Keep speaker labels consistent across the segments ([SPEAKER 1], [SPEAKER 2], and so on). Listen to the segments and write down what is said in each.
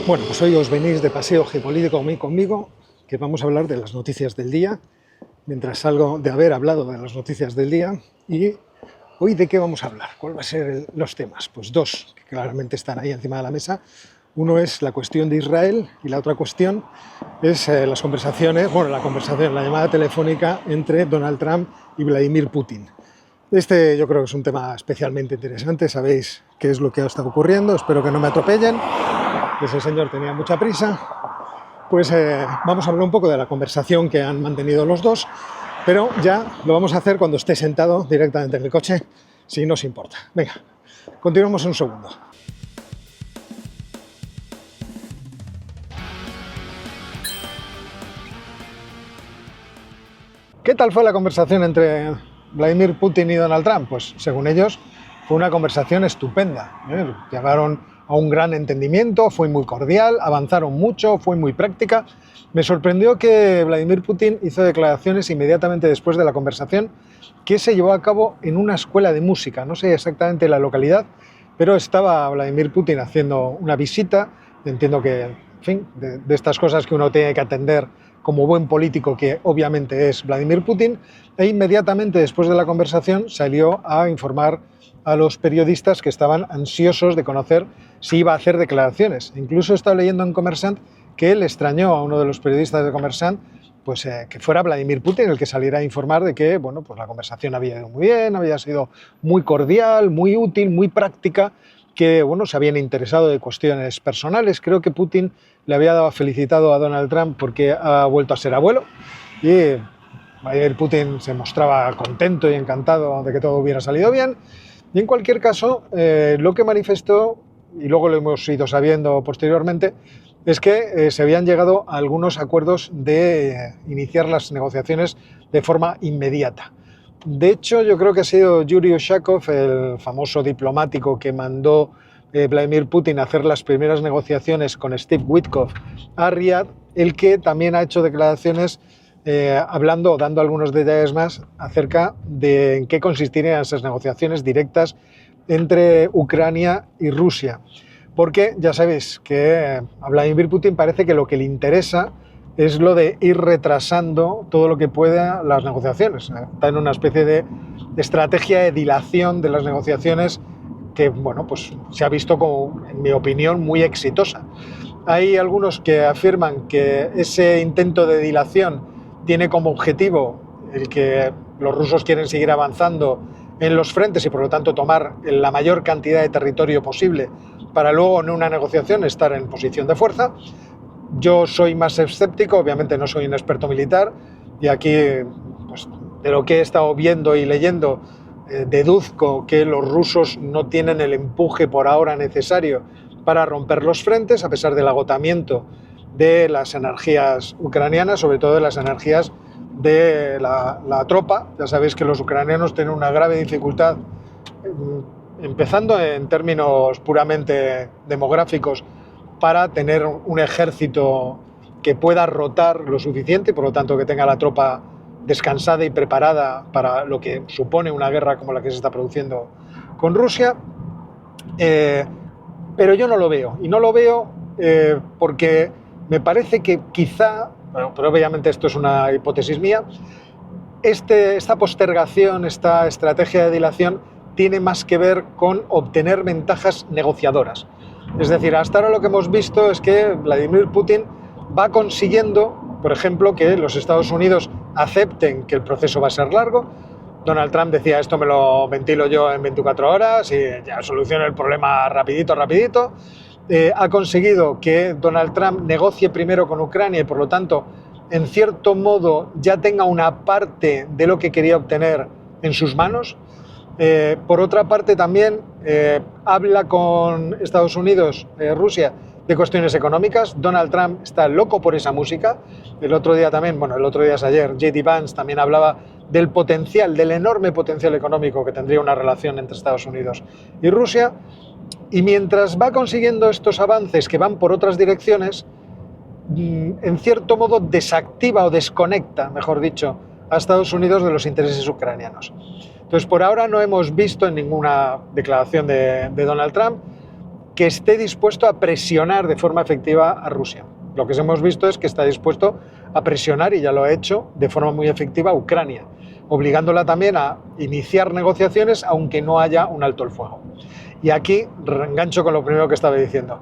[SPEAKER 1] Bueno, pues hoy os venís de paseo geopolítico conmigo, que vamos a hablar de las noticias del día, mientras salgo de haber hablado de las noticias del día. ¿Y hoy de qué vamos a hablar? ¿Cuál va a ser los temas? Pues dos, que claramente están ahí encima de la mesa. Uno es la cuestión de Israel y la otra cuestión es la llamada telefónica entre Donald Trump y Vladimir Putin. Yo creo que es un tema especialmente interesante, sabéis qué es lo que ha estado ocurriendo, espero que no me atropellen. Ese señor tenía mucha prisa. Pues vamos a hablar un poco de la conversación que han mantenido los dos, pero ya lo vamos a hacer cuando esté sentado directamente en el coche, si no os importa. Venga, continuamos un segundo. ¿Qué tal fue la conversación entre Vladimir Putin y Donald Trump? Pues según ellos fue una conversación estupenda. Llegaron a un gran entendimiento, fue muy cordial, avanzaron mucho, fue muy práctica. Me sorprendió que Vladimir Putin hizo declaraciones inmediatamente después de la conversación que se llevó a cabo en una escuela de música. No sé exactamente la localidad, pero estaba Vladimir Putin haciendo una visita. Entiendo que, en fin, de estas cosas que uno tiene que atender como buen político, que obviamente es Vladimir Putin, e inmediatamente después de la conversación salió a informar a los periodistas que estaban ansiosos de conocer si iba a hacer declaraciones. Incluso he estado leyendo en Kommersant que le extrañó a uno de los periodistas de Kommersant que fuera Vladimir Putin el que saliera a informar de que pues la conversación había ido muy bien, había sido muy cordial, muy útil, muy práctica, que se habían interesado de cuestiones personales. Creo que Putin le había felicitado a Donald Trump porque ha vuelto a ser abuelo y Vladimir Putin se mostraba contento y encantado de que todo hubiera salido bien. Y en cualquier caso, lo que manifestó, y luego lo hemos ido sabiendo posteriormente, es que se habían llegado a algunos acuerdos de iniciar las negociaciones de forma inmediata. De hecho, yo creo que ha sido Yuri Ushakov, el famoso diplomático que mandó Vladimir Putin a hacer las primeras negociaciones con Steve Witkoff a Riad, el que también ha hecho declaraciones hablando o dando algunos detalles más acerca de en qué consistirían esas negociaciones directas entre Ucrania y Rusia. Porque ya sabéis que a Vladimir Putin parece que lo que le interesa es lo de ir retrasando todo lo que pueda las negociaciones. Está en una especie de estrategia de dilación de las negociaciones que pues se ha visto como, en mi opinión, muy exitosa. Hay algunos que afirman que ese intento de dilación tiene como objetivo el que los rusos quieren seguir avanzando en los frentes y por lo tanto tomar la mayor cantidad de territorio posible para luego en una negociación estar en posición de fuerza. Yo soy más escéptico, obviamente no soy un experto militar y aquí pues, de lo que he estado viendo y leyendo deduzco que los rusos no tienen el empuje por ahora necesario para romper los frentes a pesar del agotamiento de las energías ucranianas, sobre todo de las energías de la tropa. Ya sabéis que los ucranianos tienen una grave dificultad, empezando en términos puramente demográficos, para tener un ejército que pueda rotar lo suficiente y por lo tanto que tenga la tropa descansada y preparada para lo que supone una guerra como la que se está produciendo con Rusia. Pero yo no lo veo, y no lo veo porque me parece que quizá, pero obviamente esto es una hipótesis mía, esta postergación, esta estrategia de dilación tiene más que ver con obtener ventajas negociadoras. Es decir, hasta ahora lo que hemos visto es que Vladimir Putin va consiguiendo, por ejemplo, que los Estados Unidos acepten que el proceso va a ser largo. Donald Trump decía, esto me lo ventilo yo en 24 horas y ya soluciono el problema rapidito. Ha conseguido que Donald Trump negocie primero con Ucrania y por lo tanto, en cierto modo, ya tenga una parte de lo que quería obtener en sus manos. Por otra parte también habla con Estados Unidos, Rusia, de cuestiones económicas. Donald Trump está loco por esa música. El otro día es ayer, J.D. Vance también hablaba del potencial, del enorme potencial económico que tendría una relación entre Estados Unidos y Rusia. Y mientras va consiguiendo estos avances que van por otras direcciones, en cierto modo desactiva o desconecta, mejor dicho, a Estados Unidos de los intereses ucranianos. Entonces, por ahora no hemos visto en ninguna declaración de Donald Trump que esté dispuesto a presionar de forma efectiva a Rusia. Lo que hemos visto es que está dispuesto a presionar, y ya lo ha hecho de forma muy efectiva, a Ucrania, obligándola también a iniciar negociaciones aunque no haya un alto el fuego. Y aquí reengancho con lo primero que estaba diciendo.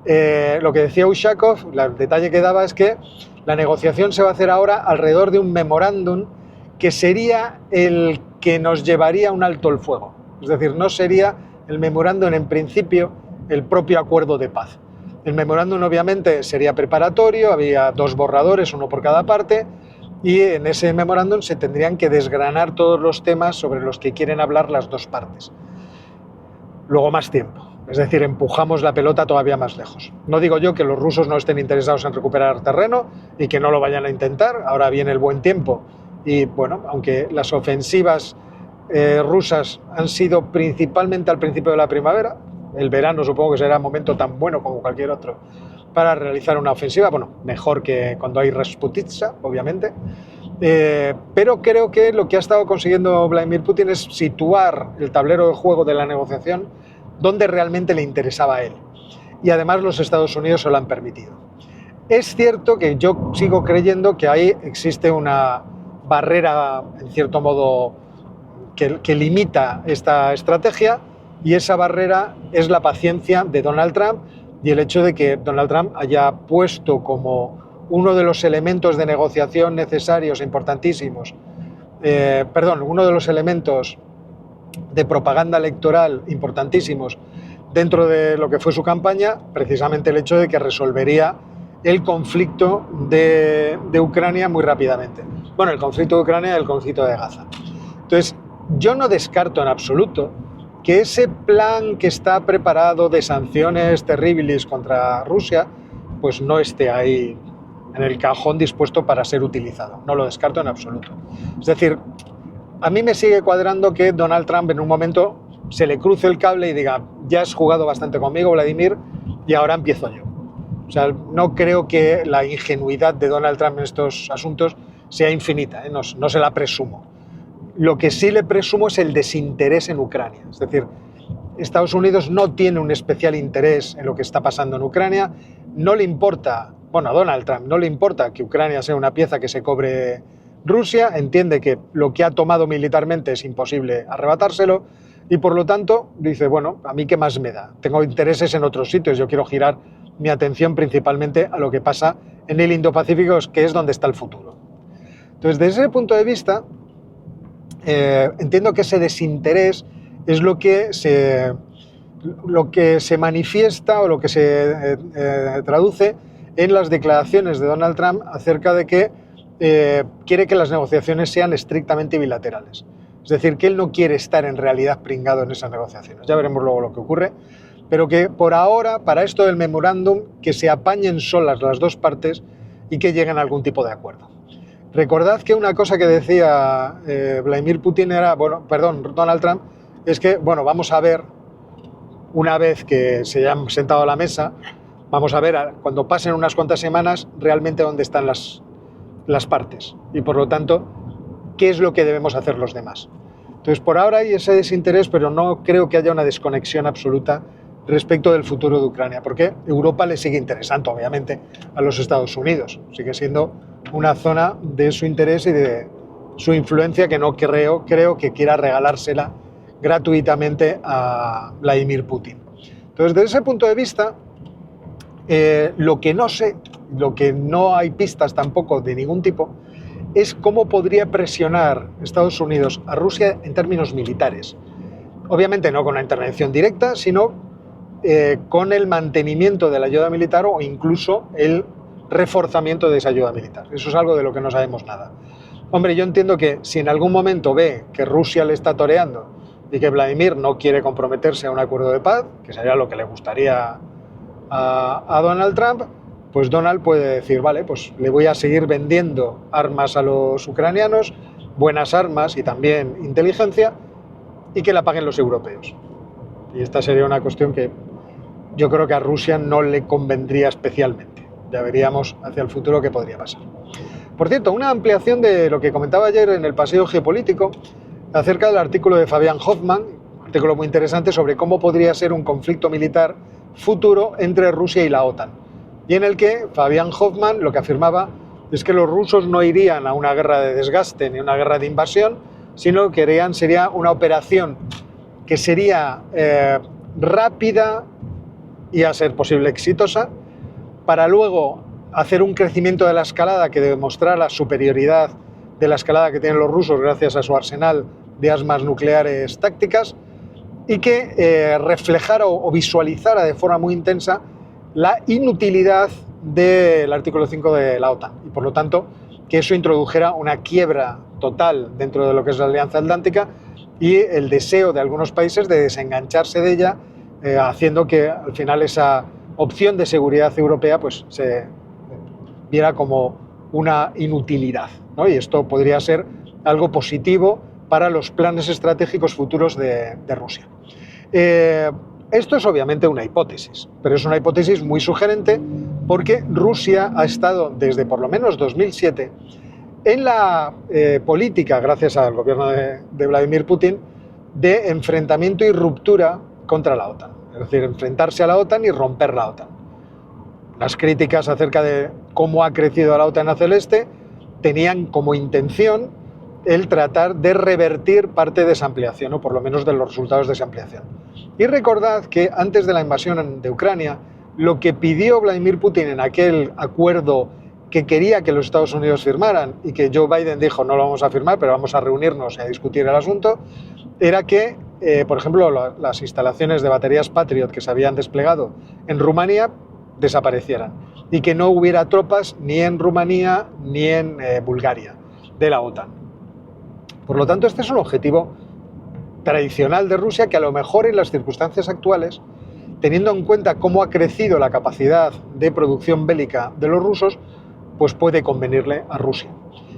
[SPEAKER 1] Lo que decía Ushakov, el detalle que daba es que la negociación se va a hacer ahora alrededor de un memorándum que sería el que nos llevaría a un alto el fuego. Es decir, no sería el memorándum en principio el propio acuerdo de paz. El memorándum obviamente sería preparatorio, había 2 borradores, uno por cada parte, y en ese memorándum se tendrían que desgranar todos los temas sobre los que quieren hablar las 2 partes. Luego más tiempo, es decir, empujamos la pelota todavía más lejos. No digo yo que los rusos no estén interesados en recuperar terreno y que no lo vayan a intentar, ahora viene el buen tiempo y bueno, aunque las ofensivas rusas han sido principalmente al principio de la primavera, el verano supongo que será un momento tan bueno como cualquier otro para realizar una ofensiva, bueno, mejor que cuando hay Rasputitsa, obviamente, pero creo que lo que ha estado consiguiendo Vladimir Putin es situar el tablero de juego de la negociación donde realmente le interesaba a él. Y además los Estados Unidos se lo han permitido. Es cierto que yo sigo creyendo que ahí existe una barrera, en cierto modo, que limita esta estrategia, y esa barrera es la paciencia de Donald Trump y el hecho de que Donald Trump haya puesto como uno de los elementos de negociación necesarios e importantísimos, uno de los elementos de propaganda electoral importantísimos dentro de lo que fue su campaña, precisamente el hecho de que resolvería el conflicto de Ucrania muy rápidamente. Bueno, el conflicto de Ucrania y el conflicto de Gaza. Entonces, yo no descarto en absoluto que ese plan que está preparado de sanciones terribles contra Rusia, pues no esté ahí en el cajón dispuesto para ser utilizado. No lo descarto en absoluto. Es decir, a mí me sigue cuadrando que Donald Trump en un momento se le cruce el cable y diga, ya has jugado bastante conmigo, Vladimir, y ahora empiezo yo. O sea, no creo que la ingenuidad de Donald Trump en estos asuntos sea infinita, no se la presumo. Lo que sí le presumo es el desinterés en Ucrania. Es decir, Estados Unidos no tiene un especial interés en lo que está pasando en Ucrania. No le importa, bueno, a Donald Trump no le importa que Ucrania sea una pieza que se cobre Rusia. Entiende que lo que ha tomado militarmente es imposible arrebatárselo y por lo tanto dice, bueno, ¿a mí qué más me da? Tengo intereses en otros sitios. Yo quiero girar mi atención principalmente a lo que pasa en el Indo-Pacífico, que es donde está el futuro. Entonces, desde ese punto de vista, entiendo que ese desinterés es lo que se manifiesta o lo que se traduce en las declaraciones de Donald Trump acerca de que quiere que las negociaciones sean estrictamente bilaterales. Es decir, que él no quiere estar en realidad pringado en esas negociaciones. Ya veremos luego lo que ocurre, pero que por ahora, para esto del memorándum, que se apañen solas las 2 partes y que lleguen a algún tipo de acuerdo. Recordad que una cosa que decía Donald Trump, es que, bueno, vamos a ver, una vez que se hayan sentado a la mesa, vamos a ver, cuando pasen unas cuantas semanas, realmente dónde están las partes. Y por lo tanto, qué es lo que debemos hacer los demás. Entonces, por ahora hay ese desinterés, pero no creo que haya una desconexión absoluta respecto del futuro de Ucrania, porque Europa le sigue interesando, obviamente, a los Estados Unidos. Sigue siendo una zona de su interés y de su influencia que no creo que quiera regalársela gratuitamente a Vladimir Putin. Entonces, desde ese punto de vista, lo que no sé, lo que no hay pistas tampoco de ningún tipo, es cómo podría presionar Estados Unidos a Rusia en términos militares. Obviamente no con una intervención directa, sino con el mantenimiento de la ayuda militar o incluso el reforzamiento de esa ayuda militar. Eso es algo de lo que no sabemos nada. Hombre, yo entiendo que si en algún momento ve que Rusia le está toreando y que Vladimir no quiere comprometerse a un acuerdo de paz, que sería lo que le gustaría a Donald Trump, pues Donald puede decir, vale, pues le voy a seguir vendiendo armas a los ucranianos, buenas armas y también inteligencia, y que la paguen los europeos. Y esta sería una cuestión que yo creo que a Rusia no le convendría especialmente. Ya veríamos hacia el futuro qué podría pasar. Por cierto, una ampliación de lo que comentaba ayer en el Paseo Geopolítico acerca del artículo de Fabián Hoffman, un artículo muy interesante sobre cómo podría ser un conflicto militar futuro entre Rusia y la OTAN, y en el que Fabian Hoffman lo que afirmaba es que los rusos no irían a una guerra de desgaste ni una guerra de invasión, sino que querían sería una operación que sería rápida y a ser posible exitosa, para luego hacer un crecimiento de la escalada que demostrara la superioridad de la escalada que tienen los rusos gracias a su arsenal de armas nucleares tácticas, y que reflejara o visualizara de forma muy intensa la inutilidad del artículo 5 de la OTAN, y por lo tanto que eso introdujera una quiebra total dentro de lo que es la Alianza Atlántica y el deseo de algunos países de desengancharse de ella, haciendo que al final esa opción de seguridad europea pues se viera como una inutilidad, ¿no? Y esto podría ser algo positivo para los planes estratégicos futuros de Rusia. Esto es obviamente una hipótesis, pero es una hipótesis muy sugerente porque Rusia ha estado desde por lo menos 2007 en la política, gracias al gobierno de Vladimir Putin, de enfrentamiento y ruptura contra la OTAN. Es decir, enfrentarse a la OTAN y romper la OTAN. Las críticas acerca de cómo ha crecido la OTAN hacia el este tenían como intención el tratar de revertir parte de esa ampliación, o por lo menos de los resultados de esa ampliación. Y recordad que antes de la invasión de Ucrania, lo que pidió Vladimir Putin en aquel acuerdo que quería que los Estados Unidos firmaran y que Joe Biden dijo no lo vamos a firmar, pero vamos a reunirnos y a discutir el asunto, era que, por ejemplo, las instalaciones de baterías Patriot que se habían desplegado en Rumanía desaparecieran y que no hubiera tropas ni en Rumanía ni en Bulgaria de la OTAN. Por lo tanto, este es un objetivo tradicional de Rusia que a lo mejor en las circunstancias actuales, teniendo en cuenta cómo ha crecido la capacidad de producción bélica de los rusos, pues puede convenirle a Rusia.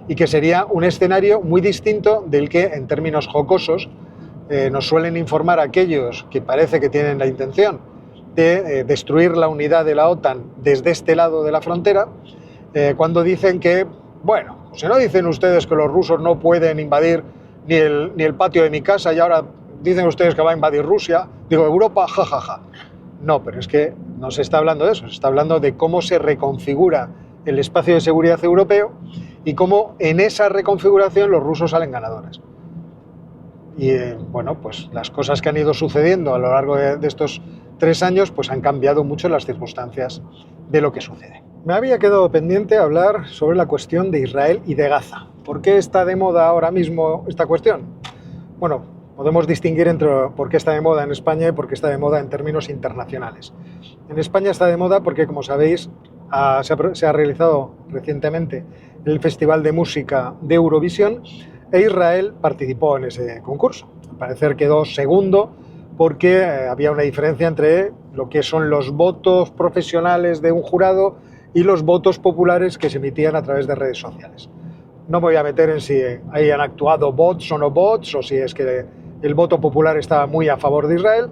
[SPEAKER 1] Y que sería un escenario muy distinto del que, en términos jocosos, nos suelen informar aquellos que parece que tienen la intención de destruir la unidad de la OTAN desde este lado de la frontera, cuando dicen que, bueno, si no dicen ustedes que los rusos no pueden invadir ni el patio de mi casa y ahora dicen ustedes que va a invadir Rusia, digo, Europa, jajaja. No, pero es que no se está hablando de eso, se está hablando de cómo se reconfigura el espacio de seguridad europeo y cómo en esa reconfiguración los rusos salen ganadores. Y bueno, pues las cosas que han ido sucediendo a lo largo de estos 3 años pues han cambiado mucho las circunstancias de lo que sucede. Me había quedado pendiente hablar sobre la cuestión de Israel y de Gaza. ¿Por qué está de moda ahora mismo esta cuestión? Bueno, podemos distinguir entre por qué está de moda en España y por qué está de moda en términos internacionales. En España está de moda porque, como sabéis, se ha realizado recientemente el Festival de Música de Eurovisión e Israel participó en ese concurso. Al parecer quedó segundo porque había una diferencia entre lo que son los votos profesionales de un jurado y los votos populares que se emitían a través de redes sociales. No me voy a meter en si hayan actuado bots o no bots, o si es que el voto popular estaba muy a favor de Israel,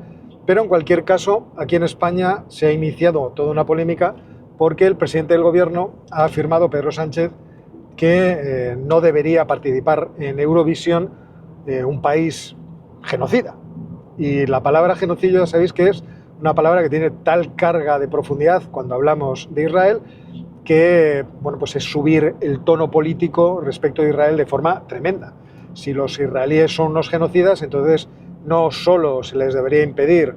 [SPEAKER 1] pero en cualquier caso, aquí en España se ha iniciado toda una polémica porque el presidente del gobierno ha afirmado, Pedro Sánchez, que no debería participar en Eurovisión un país genocida. Y la palabra genocidio, sabéis que es una palabra que tiene tal carga de profundidad cuando hablamos de Israel, que bueno, pues es subir el tono político respecto de Israel de forma tremenda. Si los israelíes son unos genocidas, entonces no solo se les debería impedir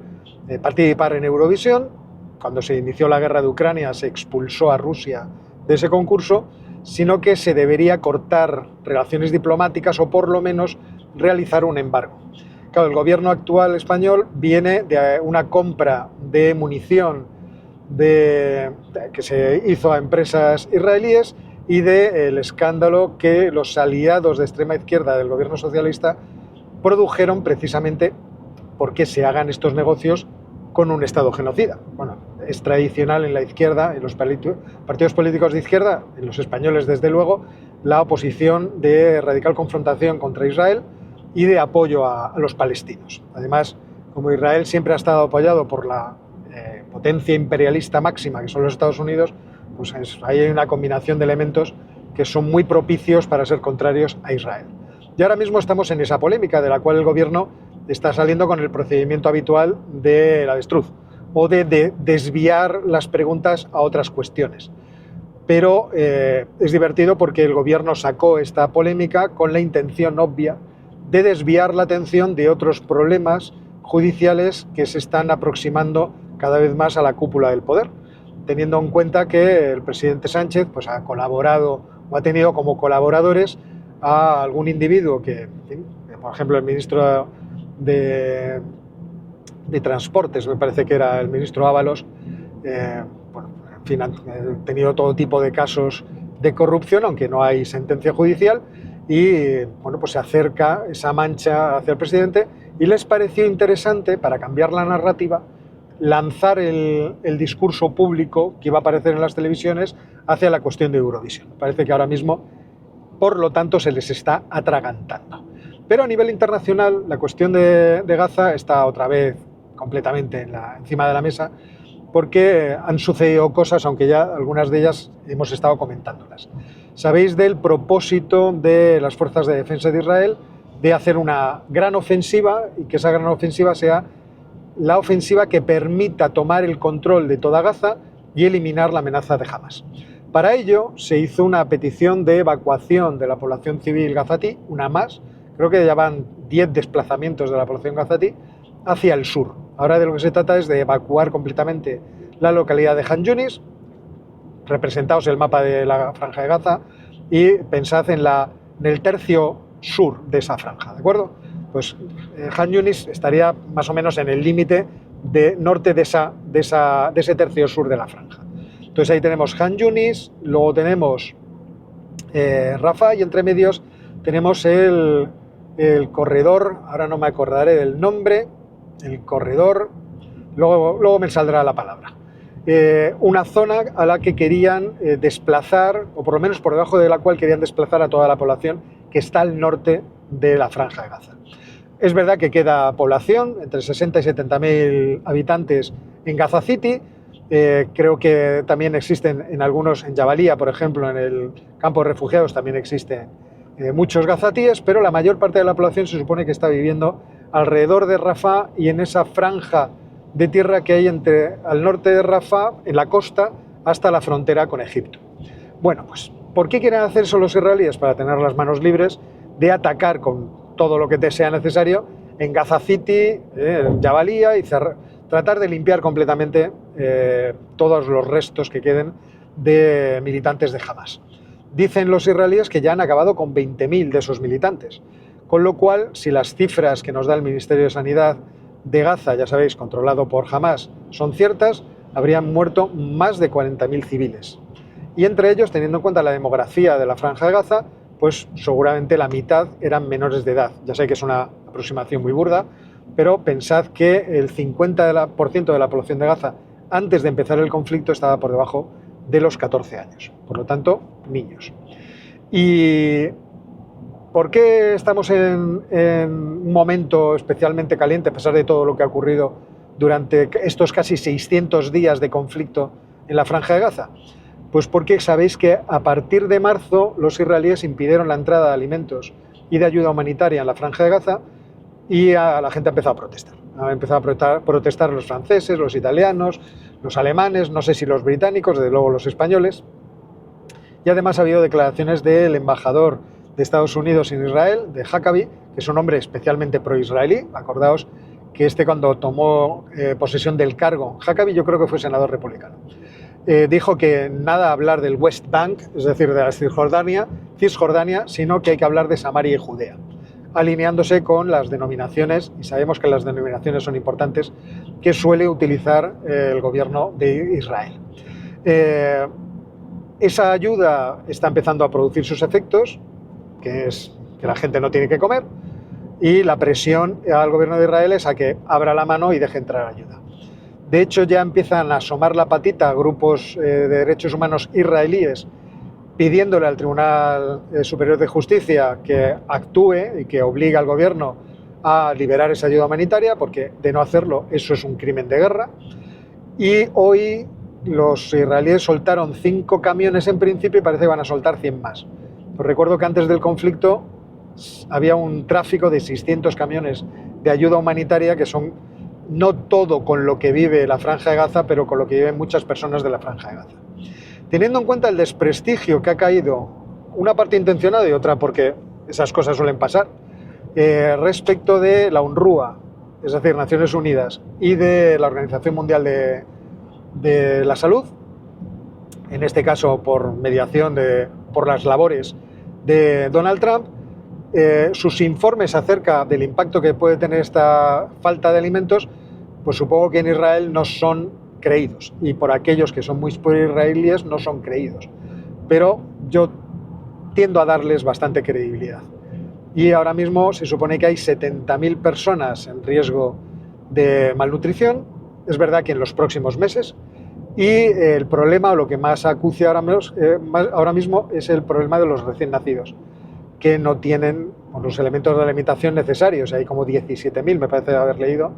[SPEAKER 1] participar en Eurovisión, cuando se inició la guerra de Ucrania se expulsó a Rusia de ese concurso, sino que se debería cortar relaciones diplomáticas o por lo menos realizar un embargo. Claro, el gobierno actual español viene de una compra de munición que se hizo a empresas israelíes y del escándalo que los aliados de extrema izquierda del gobierno socialista produjeron precisamente porque se hagan estos negocios con un Estado genocida. Bueno, es tradicional en la izquierda, en los partidos políticos de izquierda, en los españoles desde luego, la oposición de radical confrontación contra Israel y de apoyo a los palestinos. Además, como Israel siempre ha estado apoyado por la potencia imperialista máxima que son los Estados Unidos, pues ahí hay una combinación de elementos que son muy propicios para ser contrarios a Israel. Y ahora mismo estamos en esa polémica de la cual el gobierno está saliendo con el procedimiento habitual de la avestruz. o de desviar las preguntas a otras cuestiones. Pero es divertido porque el gobierno sacó esta polémica con la intención obvia de desviar la atención de otros problemas judiciales que se están aproximando cada vez más a la cúpula del poder, teniendo en cuenta que el presidente Sánchez pues, ha colaborado o ha tenido como colaboradores a algún individuo que, por ejemplo, el ministro de Transportes, me parece que era el ministro Ábalos, bueno, en fin, han tenido todo tipo de casos de corrupción, aunque no hay sentencia judicial, y bueno, pues se acerca esa mancha hacia el presidente y les pareció interesante, para cambiar la narrativa, lanzar el discurso público que iba a aparecer en las televisiones hacia la cuestión de Eurovisión. Parece que ahora mismo, por lo tanto, se les está atragantando. Pero a nivel internacional, la cuestión de Gaza está otra vez completamente encima de la mesa, porque han sucedido cosas, aunque ya algunas de ellas hemos estado comentándolas. Sabéis del propósito de las fuerzas de defensa de Israel de hacer una gran ofensiva, y que esa gran ofensiva sea la ofensiva que permita tomar el control de toda Gaza y eliminar la amenaza de Hamas. Para ello se hizo una petición de evacuación de la población civil gazatí, una más, creo que ya van 10 desplazamientos de la población gazatí hacia el sur. Ahora de lo que se trata es de evacuar completamente la localidad de Han Yunis. Representaos el mapa de la franja de Gaza y pensad en el tercio sur de esa franja, ¿de acuerdo? Pues Han Yunis estaría más o menos en el límite norte de ese tercio sur de la franja. Entonces ahí tenemos Han Yunis, luego tenemos Rafah, y entre medios tenemos el corredor, ahora no me acordaré del nombre, el corredor, luego me saldrá la palabra. Una zona a la que querían desplazar, o por lo menos por debajo de la cual querían desplazar a toda la población que está al norte de la franja de Gaza. Es verdad que queda población, entre 60 y 70.000 habitantes en Gaza City. Creo que también existen en Jabalía, por ejemplo, en el campo de refugiados también existen muchos gazatíes, pero la mayor parte de la población se supone que está viviendo alrededor de Rafah y en esa franja de tierra que hay al norte de Rafah, en la costa, hasta la frontera con Egipto. Bueno, pues, ¿por qué quieren hacer eso los israelíes? Para tener las manos libres de atacar con todo lo que te sea necesario en Gaza City, en Jabalía, y tratar de limpiar completamente todos los restos que queden de militantes de Hamas. Dicen los israelíes que ya han acabado con 20.000 de esos militantes, con lo cual, si las cifras que nos da el Ministerio de Sanidad de Gaza, ya sabéis, controlado por Hamas, son ciertas, habrían muerto más de 40.000 civiles. Y entre ellos, teniendo en cuenta la demografía de la franja de Gaza, pues seguramente la mitad eran menores de edad. Ya sé que es una aproximación muy burda, pero pensad que el 50% de la población de Gaza, antes de empezar el conflicto, estaba por debajo de los 14 años. Por lo tanto, niños. ¿Y por qué estamos en un momento especialmente caliente, a pesar de todo lo que ha ocurrido durante estos casi 600 días de conflicto en la franja de Gaza? Pues porque sabéis que a partir de marzo los israelíes impidieron la entrada de alimentos y de ayuda humanitaria en la franja de Gaza, y la gente ha empezado a protestar. Han empezado a protestar los franceses, los italianos, los alemanes, no sé si los británicos, desde luego los españoles. Y además ha habido declaraciones del embajador de Estados Unidos en Israel, de Huckabee, que es un hombre especialmente pro-israelí. Acordaos que cuando tomó posesión del cargo, Huckabee yo creo que fue senador republicano, dijo que nada hablar del West Bank, es decir, de la Cisjordania, sino que hay que hablar de Samaria y Judea, alineándose con las denominaciones, y sabemos que las denominaciones son importantes, que suele utilizar el gobierno de Israel. Esa ayuda está empezando a producir sus efectos, que es que la gente no tiene que comer, y la presión al gobierno de Israel es a que abra la mano y deje entrar ayuda. De hecho, ya empiezan a asomar la patita grupos de derechos humanos israelíes pidiéndole al Tribunal Superior de Justicia que actúe y que obligue al gobierno a liberar esa ayuda humanitaria, porque de no hacerlo eso es un crimen de guerra. Y hoy los israelíes soltaron 5 camiones en principio y parece que van a soltar 100 más. Os recuerdo que antes del conflicto había un tráfico de 600 camiones de ayuda humanitaria que son no todo con lo que vive la Franja de Gaza, pero con lo que viven muchas personas de la Franja de Gaza. Teniendo en cuenta el desprestigio que ha caído, una parte intencionada y otra porque esas cosas suelen pasar, respecto de la UNRWA, es decir, Naciones Unidas, y de la Organización Mundial de la Salud, en este caso por mediación, por las labores de Donald Trump, sus informes acerca del impacto que puede tener esta falta de alimentos, pues supongo que en Israel no son creídos, y por aquellos que son muy pro-israelíes no son creídos, pero yo tiendo a darles bastante credibilidad. Y ahora mismo se supone que hay 70.000 personas en riesgo de malnutrición, es verdad que en los próximos meses, y el problema, o lo que más acucia ahora mismo, es el problema de los recién nacidos, que no tienen los elementos de alimentación necesarios. Hay como 17.000, me parece haber leído,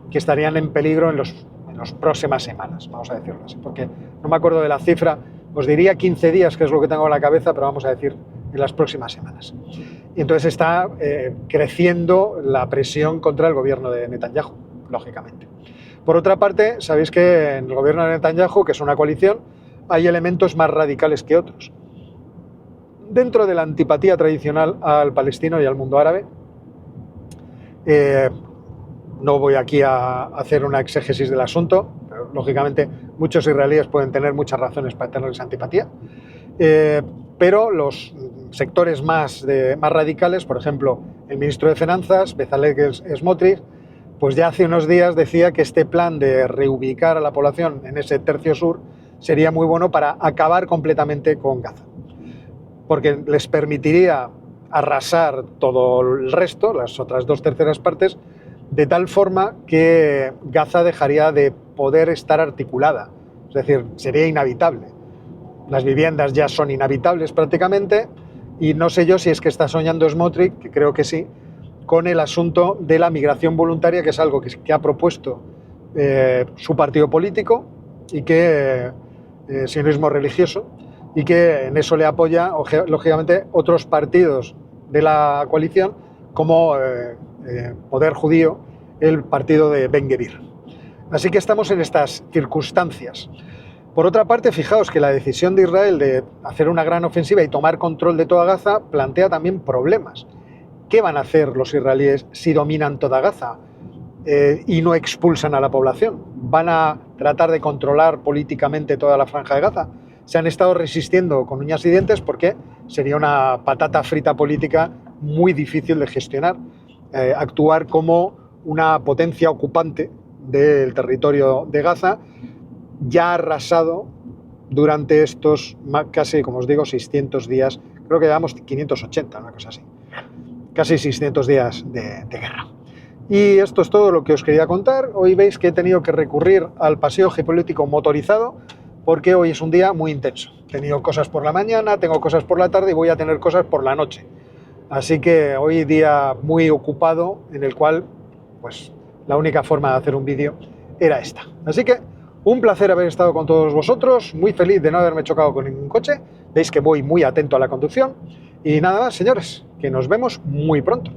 [SPEAKER 1] que estarían en peligro en las próximas semanas, vamos a decirlo así, porque no me acuerdo de la cifra, os diría 15 días, que es lo que tengo en la cabeza, pero vamos a decir en las próximas semanas. Y entonces está creciendo la presión contra el gobierno de Netanyahu, lógicamente. Por otra parte, sabéis que en el gobierno de Netanyahu, que es una coalición, hay elementos más radicales que otros. Dentro de la antipatía tradicional al palestino y al mundo árabe, no voy aquí a hacer una exégesis del asunto, pero lógicamente muchos israelíes pueden tener muchas razones para tener esa antipatía, pero los sectores más radicales, por ejemplo, el ministro de Finanzas, Bezalel Smotrich, pues ya hace unos días decía que este plan de reubicar a la población en ese tercio sur sería muy bueno para acabar completamente con Gaza, porque les permitiría arrasar todo el resto, las otras 2/3 partes, de tal forma que Gaza dejaría de poder estar articulada, es decir, sería inhabitable. Las viviendas ya son inhabitables prácticamente, y no sé yo si es que está soñando Smotrich, que creo que sí, con el asunto de la migración voluntaria, que es algo que ha propuesto su partido político, y que sionismo religioso, y que en eso le apoya, lógicamente, otros partidos de la coalición, como Poder Judío, el partido de Ben Gvir. Así que estamos en estas circunstancias. Por otra parte, fijaos que la decisión de Israel de hacer una gran ofensiva y tomar control de toda Gaza plantea también problemas. ¿Qué van a hacer los israelíes si dominan toda Gaza y no expulsan a la población? ¿Van a tratar de controlar políticamente toda la Franja de Gaza? Se han estado resistiendo con uñas y dientes porque sería una patata frita política muy difícil de gestionar. Actuar como una potencia ocupante del territorio de Gaza, ya arrasado durante estos casi, como os digo, 600 días, creo que llevamos 580, una cosa así. Casi 600 días de guerra. Y esto es todo lo que os quería contar. Hoy veis que he tenido que recurrir al paseo geopolítico motorizado, porque hoy es un día muy intenso. He tenido cosas por la mañana, tengo cosas por la tarde y voy a tener cosas por la noche. Así que hoy día muy ocupado, en el cual pues la única forma de hacer un vídeo era esta. Así que un placer haber estado con todos vosotros, muy feliz de no haberme chocado con ningún coche. Veis que voy muy atento a la conducción. Y nada más, señores, que nos vemos muy pronto.